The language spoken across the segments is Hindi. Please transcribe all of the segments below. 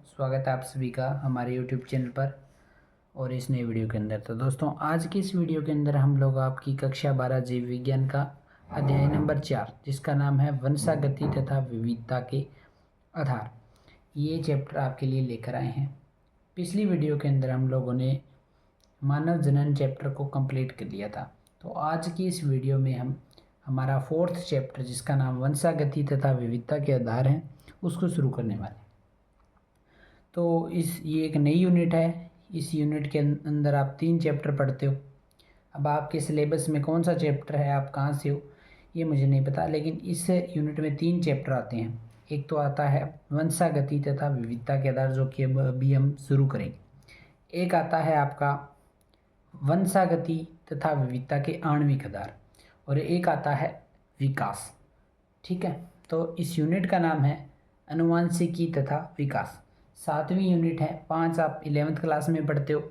स्वागत है आप सभी का हमारे यूट्यूब चैनल पर और इस नए वीडियो के अंदर। तो दोस्तों, आज की इस वीडियो के अंदर हम लोग आपकी कक्षा 12 जीव विज्ञान का अध्याय नंबर 4, जिसका नाम है वंशागति तथा विविधता के आधार, ये चैप्टर आपके लिए लेकर आए हैं। पिछली वीडियो के अंदर हम लोगों ने मानव जनन चैप्टर को कंप्लीट कर लिया था। तो आज की इस वीडियो में हम हमारा 4th चैप्टर, जिसका नाम वंशागति तथा विविधता के आधार है, उसको शुरू करने वाले। तो ये एक नई यूनिट है। इस यूनिट के अंदर आप 3 चैप्टर पढ़ते हो। अब आपके सिलेबस में कौन सा चैप्टर है, आप कहाँ से हो, ये मुझे नहीं पता, लेकिन इस यूनिट में 3 चैप्टर आते हैं। एक तो आता है वंशागति तथा विविधता के आधार, जो कि अभी हम शुरू करेंगे। एक आता है आपका वंशागति तथा विविधता के आणविक आधार, और एक आता है विकास। ठीक है, तो इस यूनिट का नाम है अनुवांशिकी तथा विकास। 7वीं यूनिट है। 5 आप 11th क्लास में पढ़ते हो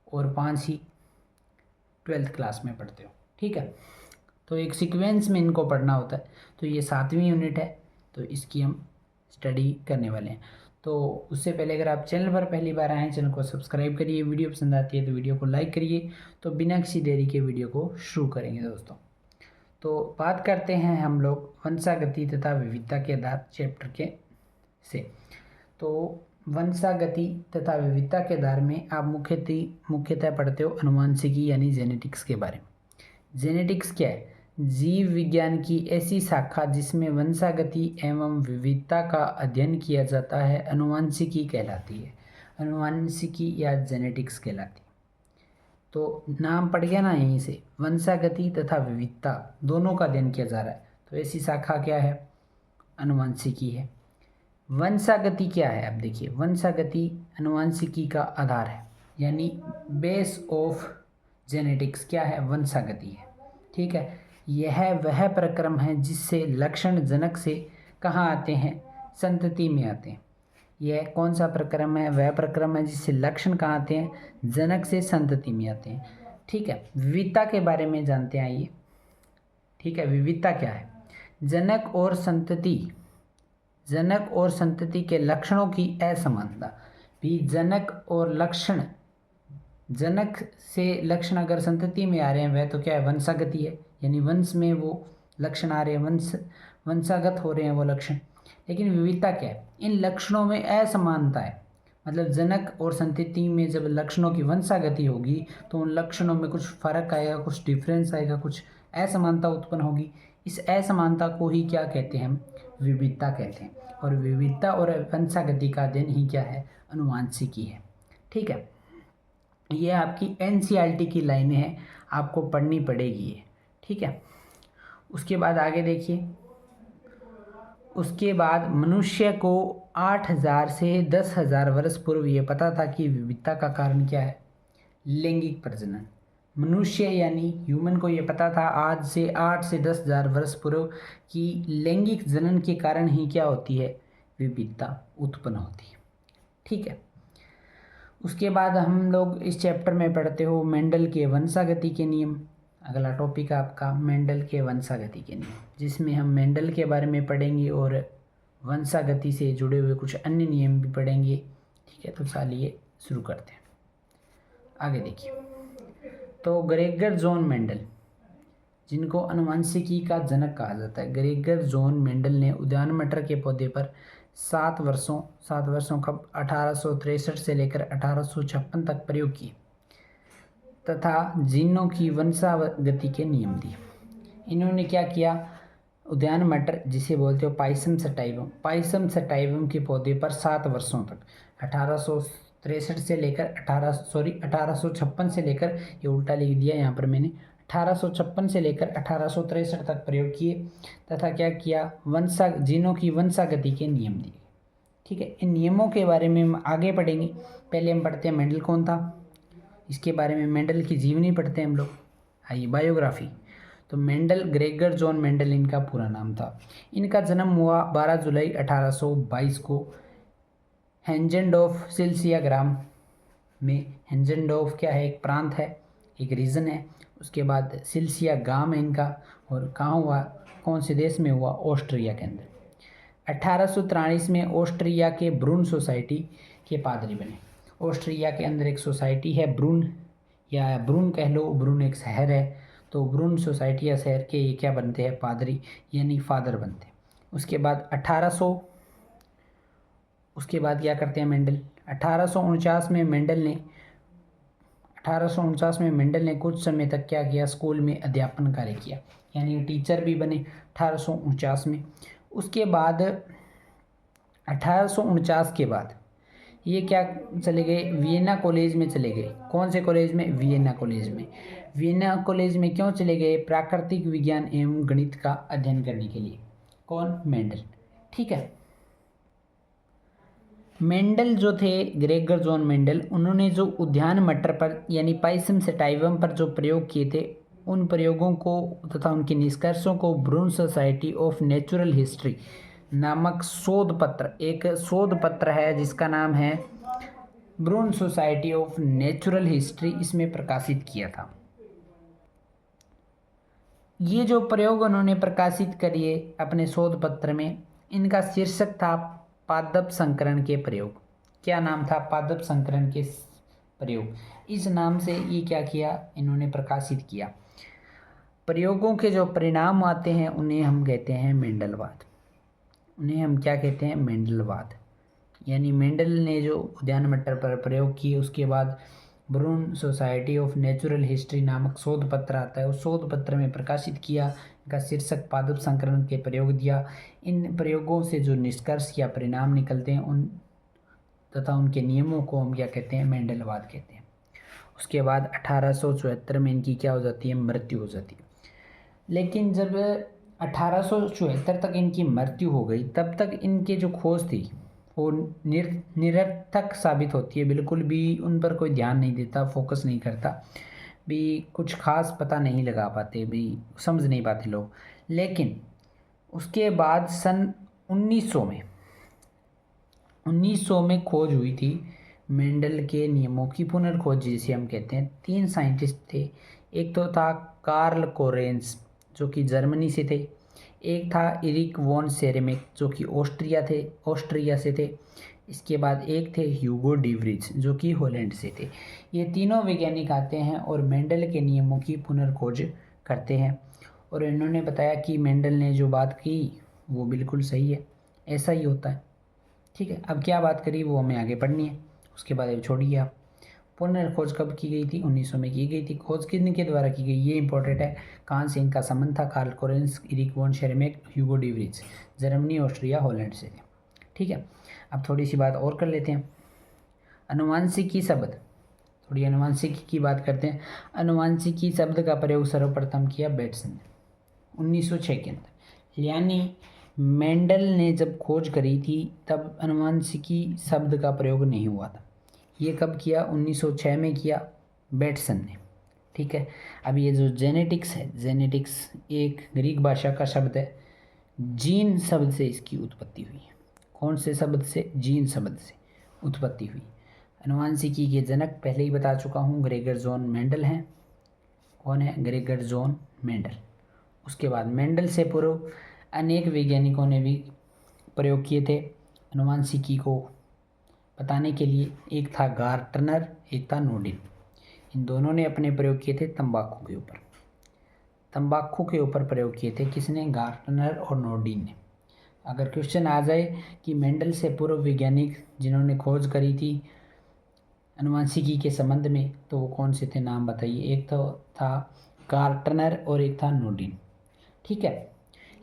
और 5 ही 12th क्लास में पढ़ते हो। ठीक है, तो एक सीक्वेंस में इनको पढ़ना होता है। तो ये 7वीं यूनिट है, तो इसकी हम स्टडी करने वाले हैं। तो उससे पहले अगर आप चैनल पर पहली बार आए हैं, चैनल को सब्सक्राइब करिए। वीडियो पसंद आती है तो वीडियो को लाइक करिए। तो बिना किसी देरी के वीडियो को शुरू करेंगे दोस्तों। तो बात करते हैं हम लोग वंशागति तथा विविधता के आधार चैप्टर के से। तो वंशागति तथा विविधता के आधार में आप मुख्यतः पढ़ते हो अनुवांशिकी यानी जेनेटिक्स के बारे में। जेनेटिक्स क्या है? जीव विज्ञान की ऐसी शाखा जिसमें वंशागति एवं विविधता का अध्ययन किया जाता है, अनुवांशिकी कहलाती है। अनुवांशिकी या जेनेटिक्स कहलाती है। तो नाम पड़ गया ना यहीं से, वंशागति तथा विविधता दोनों का अध्ययन किया जा रहा है। तो ऐसी शाखा क्या है? अनुवांशिकी है। वंशागति क्या है? अब देखिए, वंशागति अनुवांशिकी का आधार है, यानी बेस ऑफ जेनेटिक्स क्या है? वंशागति है। ठीक है, यह वह प्रक्रम है जिससे लक्षण जनक से कहाँ आते हैं? संतति में आते हैं। यह कौन सा प्रक्रम है? वह प्रक्रम है जिससे लक्षण कहाँ आते हैं? जनक से संतति में आते हैं। ठीक है, विविधता के बारे में जानते हैं आइए। ठीक है, विविधता क्या है? जनक और संतति के लक्षणों की असमानता। भी जनक और लक्षण, जनक से लक्षण अगर संतति में आ रहे हैं, वह तो क्या है? वंशागति है, यानी वंश में वो लक्षण आ रहे हैं, वंशागत हो रहे हैं वो लक्षण। लेकिन विविधता क्या है? इन लक्षणों में असमानता है। मतलब जनक और संतति में जब लक्षणों की वंशागति होगी तो उन लक्षणों में कुछ फर्क आएगा, कुछ डिफरेंस आएगा, कुछ असमानता उत्पन्न होगी। इस असमानता को ही क्या कहते हैं? हम विविधता कहते हैं। और विविधता और वंशागति का अध्ययन ही क्या है? अनुवांशिकी है। ठीक है, ये आपकी एनसीईआरटी की लाइनें हैं, आपको पढ़नी पड़ेगी ये। ठीक है, उसके बाद आगे देखिए। उसके बाद मनुष्य को 8000 से 10,000 वर्ष पूर्व ये पता था कि विविधता का कारण क्या है? लैंगिक प्रजनन। मनुष्य यानी ह्यूमन को ये पता था आज से 8 से 10,000 वर्ष पूर्व कि लैंगिक जनन के कारण ही क्या होती है? विविधता उत्पन्न होती है। ठीक है, उसके बाद हम लोग इस चैप्टर में पढ़ते हो मेंडल के वंशागति के नियम। अगला टॉपिक आपका मेंडल के वंशागति के नियम, जिसमें हम मेंडल के बारे में पढ़ेंगे और वंशागति से जुड़े हुए कुछ अन्य नियम भी पढ़ेंगे। ठीक है, तो चलिए शुरू करते हैं। आगे देखिए। तो ग्रेगर जॉन मेंडल, जिनको अनुवांशिकी का जनक कहा जाता है, ग्रेगर जॉन मेंडल ने उद्यान मटर के पौधे पर 7 वर्षों का 1863 से लेकर 1856 तक प्रयोग किए तथा जीनों की वंशागति के नियम दिए। इन्होंने क्या किया? उद्यान मटर, जिसे बोलते हो पाइसम सटाइवम के पौधे पर 7 वर्षों तक 1863 से लेकर 1856 से लेकर, ये उल्टा लिख दिया यहाँ पर मैंने, 1856 से लेकर 1863 तक प्रयोग किए तथा क्या किया? जीनों की वंशागति के नियम दिए। ठीक है, इन नियमों के बारे में हम आगे पढ़ेंगे। पहले हम पढ़ते हैं मेंडल कौन था, इसके बारे में मेंडल की जीवनी पढ़ते हैं हम लोग। आइए, बायोग्राफी। तो मेंडल, ग्रेगर जॉन मेंडल इनका पूरा नाम था। इनका जन्म हुआ 12 जुलाई 1822 को हेंजेंडोर्फ सिल्सिया ग्राम में। हेंजेंडोर्फ क्या है? एक प्रांत है, एक रीजन है। उसके बाद सिल्सिया गांव है इनका। और कहाँ हुआ? कौन से देश में हुआ? ऑस्ट्रिया के अंदर। 1843 में ऑस्ट्रिया के ब्रून सोसाइटी के पादरी बने। ऑस्ट्रिया के अंदर एक सोसाइटी है ब्रून, या ब्रून कह लो, ब्रून एक शहर है, तो ब्रून सोसाइटी या शहर के ये क्या बनते हैं, पादरी यानी फादर बनते हैं। उसके बाद उसके बाद क्या करते हैं मेंडल, 1849 में मेंडल ने कुछ समय तक क्या किया, स्कूल में अध्यापन कार्य किया, यानी टीचर भी बने 1849 में। उसके बाद 1849 के बाद ये क्या चले गए, वियना कॉलेज में चले गए। कौन से कॉलेज में, वियना कॉलेज में। वियना कॉलेज में क्यों चले गए, प्राकृतिक विज्ञान एवं गणित का अध्ययन करने के लिए। कौन, मेंडल। ठीक है, मेंडल जो थे, ग्रेगर जॉन मेंडल, उन्होंने जो उद्यान मटर पर यानी पाइसम सटाइवम पर जो प्रयोग किए थे, उन प्रयोगों को तथा उनके निष्कर्षों को ब्रून सोसाइटी ऑफ नेचुरल हिस्ट्री नामक शोध पत्र, एक शोध पत्र है जिसका नाम है ब्रून सोसाइटी ऑफ नेचुरल हिस्ट्री, इसमें प्रकाशित किया था। ये जो प्रयोग उन्होंने प्रकाशित करिए अपने शोध पत्र में, इनका शीर्षक था पादप संकरण के प्रयोग। क्या नाम था, पादप संकरण के प्रयोग। इस नाम से ये क्या किया, इन्होंने प्रकाशित किया। प्रयोगों के जो परिणाम आते हैं उन्हें हम कहते हैं मेंडलवाद। उन्हें हम क्या कहते हैं, मेंडलवाद। यानी मेंडल ने जो उद्यान मटर पर प्रयोग किए, उसके बाद ब्रून सोसाइटी ऑफ नेचुरल हिस्ट्री नामक शोध पत्र आता है, उस शोध पत्र में प्रकाशित किया, इनका शीर्षक पादप संकरण के प्रयोग दिया। इन प्रयोगों से जो निष्कर्ष या परिणाम निकलते हैं उन तथा उनके नियमों को हम क्या कहते हैं, मेंडलवाद कहते हैं। उसके बाद 1874 में इनकी क्या हो जाती है, मृत्यु हो जाती है। लेकिन जब 1874 तक इनकी मृत्यु हो गई, तब तक इनके जो खोज थी वो निरर्थक साबित होती है। बिल्कुल भी उन पर कोई ध्यान नहीं देता, फोकस नहीं करता, भी कुछ खास पता नहीं लगा पाते, भी समझ नहीं पाते लोग। लेकिन उसके बाद सन 1900 में खोज हुई थी मेंडल के नियमों की पुनर्खोज जिसे हम कहते हैं। 3 साइंटिस्ट थे, एक तो था कार्ल कोरेंस जो कि जर्मनी से थे, एक था इरिक वॉन सेरेमिक जो कि ऑस्ट्रिया से थे, इसके बाद एक थे ह्यूगो डिवरिज जो कि हॉलैंड से थे। ये तीनों वैज्ञानिक आते हैं और मेंडल के नियमों की पुनर्खोज करते हैं, और इन्होंने बताया कि मेंडल ने जो बात की वो बिल्कुल सही है, ऐसा ही होता है। ठीक है, अब क्या बात करी वो हमें आगे पढ़नी है, उसके बाद ये छोड़िए आप। पुनर्खोज कब की गई थी, 1900 में की गई थी। खोज किन के द्वारा की गई, ये इंपॉर्टेंट है। कहाँ से इनका संबंध था, कार्ल कोरेंस, इरिक वॉन शेरेमेक, ह्यूगो डिवरिज, जर्मनी, ऑस्ट्रिया, हॉलैंड से थे। ठीक है, अब थोड़ी सी बात और कर लेते हैं। अनुवांशिकी शब्द, थोड़ी अनुवांशिकी की बात करते हैं। अनुवांशिकी शब्द का प्रयोग सर्वप्रथम किया बेट्सन ने 1906 के अंदर। यानी मेंडल ने जब खोज करी थी तब अनुवांशिकी शब्द का प्रयोग नहीं हुआ था। ये कब किया, 1906 में किया बेट्सन ने। ठीक है, अब ये जो जेनेटिक्स है, जेनेटिक्स एक ग्रीक भाषा का शब्द है, जीन शब्द से इसकी उत्पत्ति हुई है। कौन से शब्द से, जीन शब्द से उत्पत्ति हुई। अनुवांशिकी के जनक पहले ही बता चुका हूँ, ग्रेगर जॉन मेंडल हैं। कौन है, ग्रेगर जॉन मेंडल। उसके बाद मेंडल से पूर्व अनेक वैज्ञानिकों ने भी प्रयोग किए थे अनुवांशिकी को बताने के लिए। एक था गार्टनर, एक था नोडिन। इन दोनों ने अपने प्रयोग किए थे तंबाकू के ऊपर। तंबाकू के ऊपर प्रयोग किए थे किसने, गार्टनर और नोडिन ने। अगर क्वेश्चन आ जाए कि मेंडल से पूर्व वैज्ञानिक जिन्होंने खोज करी थी अनुवांशिकी के संबंध में, तो वो कौन से थे, नाम बताइए। एक तो था गार्टनर और एक था नोडिन। ठीक है,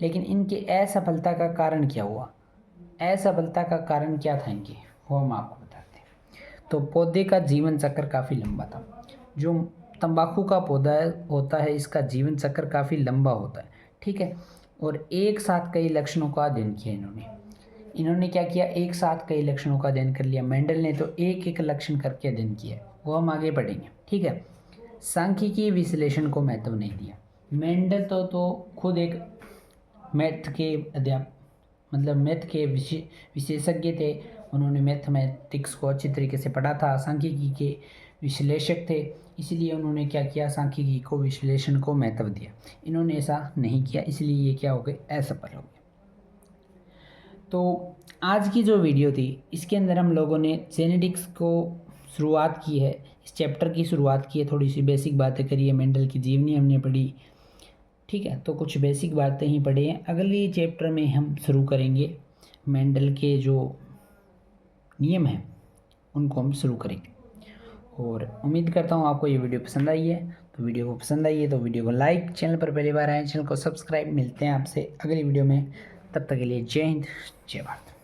लेकिन इनके असफलता का कारण क्या हुआ, असफलता का कारण क्या था इनके, वो हम आपको बताते हैं। तो पौधे का जीवन चक्र काफ़ी लंबा था। जो तंबाकू का पौधा होता है इसका जीवन चक्र काफ़ी लंबा होता है। ठीक है, और एक साथ कई लक्षणों का अध्ययन किया इन्होंने क्या किया, एक साथ कई लक्षणों का अध्ययन कर लिया। मेंडल ने तो एक एक लक्षण करके अध्ययन किया, वो हम आगे पढ़ेंगे। ठीक है, सांख्यिकीय विश्लेषण को महत्व नहीं दिया। मेंडल तो खुद एक मैथ के मैथ के विशेषज्ञ थे। उन्होंने मैथमेटिक्स को अच्छी तरीके से पढ़ा था, सांख्यिकी के विश्लेषक थे, इसलिए उन्होंने क्या किया, सांख्यिकी को, विश्लेषण को महत्व दिया। इन्होंने ऐसा नहीं किया, इसलिए ये क्या हो गए, असफल हो गए। तो आज की जो वीडियो थी इसके अंदर हम लोगों ने जेनेटिक्स को शुरुआत की है, इस चैप्टर की शुरुआत की है, थोड़ी सी बेसिक बातें करी है, मेंडल की जीवनी हमने पढ़ी। ठीक है, तो कुछ बेसिक बातें ही पढ़ी हैं। अगली चैप्टर में हम शुरू करेंगे मेंडल के जो नियम हैं उनको हम शुरू करेंगे। और उम्मीद करता हूँ आपको ये वीडियो पसंद आई है। तो वीडियो को पसंद आई है तो वीडियो को लाइक, चैनल पर पहली बार आए चैनल को सब्सक्राइब। मिलते हैं आपसे अगली वीडियो में, तब तक के लिए जय हिंद, जय भारत।